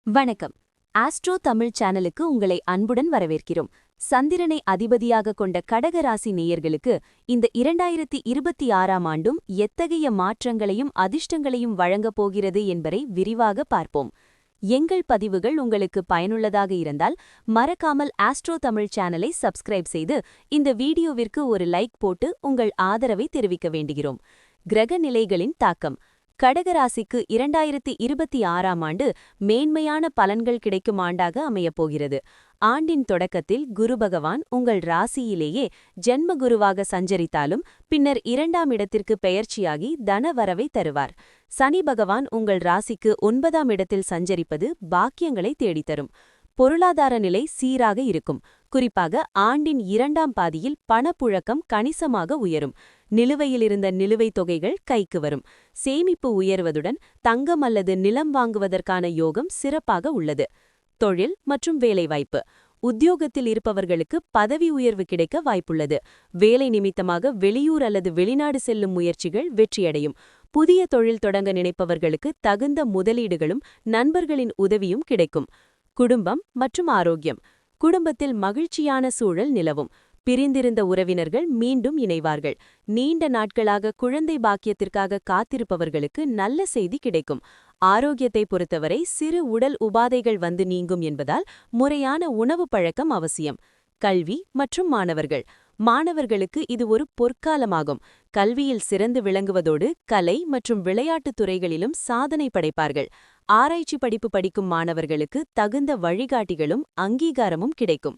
வணக்கம். ஆஸ்ட்ரோ தமிழ் சேனலுக்கு உங்களை அன்புடன் வரவேற்கிறோம். சந்திரனை அதிபதியாக கொண்ட கடக ராசி நேயர்களுக்கு இந்த 2026ஆம் ஆண்டும் எத்தகைய மாற்றங்களையும் அதிர்ஷ்டங்களையும் வழங்கப் போகிறது என்பதை விரிவாக பார்ப்போம். எங்கள் பதிவுகள் உங்களுக்கு பயனுள்ளதாக இருந்தால் மறக்காமல் ஆஸ்ட்ரோ தமிழ் சேனலை சப்ஸ்கிரைப் செய்து இந்த வீடியோவிற்கு ஒரு லைக் போட்டு உங்கள் ஆதரவை தெரிவிக்க வேண்டுகிறோம். கிரக நிலைகளின் தாக்கம். கடகராசிக்கு 2026ஆம் ஆண்டு மேன்மையான பலன்கள் கிடைக்கும் ஆண்டாக அமையப்போகிறது. ஆண்டின் தொடக்கத்தில் குரு பகவான் உங்கள் ராசியிலேயே ஜென்ம குருவாக சஞ்சரித்தாலும் பின்னர் 2ஆம் இடத்திற்கு பெயர்ச்சியாகி தன வரவை தருவார். சனி பகவான் உங்கள் ராசிக்கு 9ஆம் இடத்தில் சஞ்சரிப்பது பாக்கியங்களை தேடித்தரும். பொருளாதார நிலை சீராக இருக்கும். குறிப்பாக ஆண்டின் 2ஆம் பாதியில் பணப்புழக்கம் கணிசமாக உயரும். நிலுவையிலிருந்த நிலுவைத் தொகைகள் கைக்கு வரும். சேமிப்பு உயர்வதுடன் தங்கம் அல்லது நிலம் வாங்குவதற்கான யோகம் சிறப்பாக உள்ளது. தொழில் மற்றும் வேலைவாய்ப்பு. உத்தியோகத்தில் இருப்பவர்களுக்கு பதவி உயர்வு கிடைக்க வாய்ப்புள்ளது. வேலை நிமித்தமாக வெளியூர் அல்லது வெளிநாடு செல்லும் முயற்சிகள் வெற்றியடையும். புதிய தொழில் தொடங்க நினைப்பவர்களுக்கு தகுந்த முதலீடுகளும் நண்பர்களின் உதவியும் கிடைக்கும். குடும்பம் மற்றும் ஆரோக்கியம். குடும்பத்தில் மகிழ்ச்சியான சூழல் நிலவும். பிரிந்திருந்த உறவினர்கள் மீண்டும் இணைவார்கள். நீண்ட நாட்களாக குழந்தை பாக்கியத்திற்காக காத்திருப்பவர்களுக்கு நல்ல செய்தி கிடைக்கும். ஆரோக்கியத்தை பொறுத்தவரை சிறு உடல் உபாதைகள் வந்து நீங்கும் என்பதால் முறையான உணவு பழக்கம் அவசியம். கல்வி மற்றும் மாணவர்கள். மாணவர்களுக்கு இது ஒரு பொற்காலமாகும். கல்வியில் சிறந்து விளங்குவதோடு கலை மற்றும் விளையாட்டுத் துறைகளிலும் சாதனை படைப்பார்கள். ஆராய்ச்சி படிப்பு படிக்கும் மாணவர்களுக்கு தகுந்த வழிகாட்டிகளும் அங்கீகாரமும் கிடைக்கும்.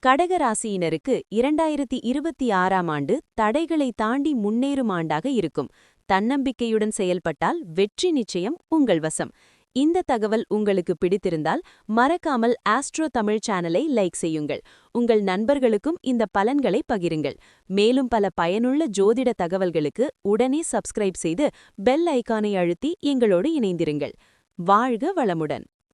கடக ராசியினருக்கு 2026ஆம் ஆண்டு தடைகளை தாண்டி முன்னேறும் ஆண்டாக இருக்கும். தன்னம்பிக்கையுடன் செயல்பட்டால் வெற்றி நிச்சயம் உங்கள் வசம். இந்த தகவல் உங்களுக்கு பிடித்திருந்தால் மறக்காமல் ஆஸ்ட்ரோ தமிழ் சேனலை லைக் செய்யுங்கள். உங்கள் நண்பர்களுக்கும் இந்த பலன்களை பகிருங்கள். மேலும் பல பயனுள்ள ஜோதிட தகவல்களுக்கு உடனே சப்ஸ்கிரைப் செய்து பெல் ஐகானை அழுத்தி எங்களோடு இணைந்திருங்கள். வாழ்க வளமுடன்.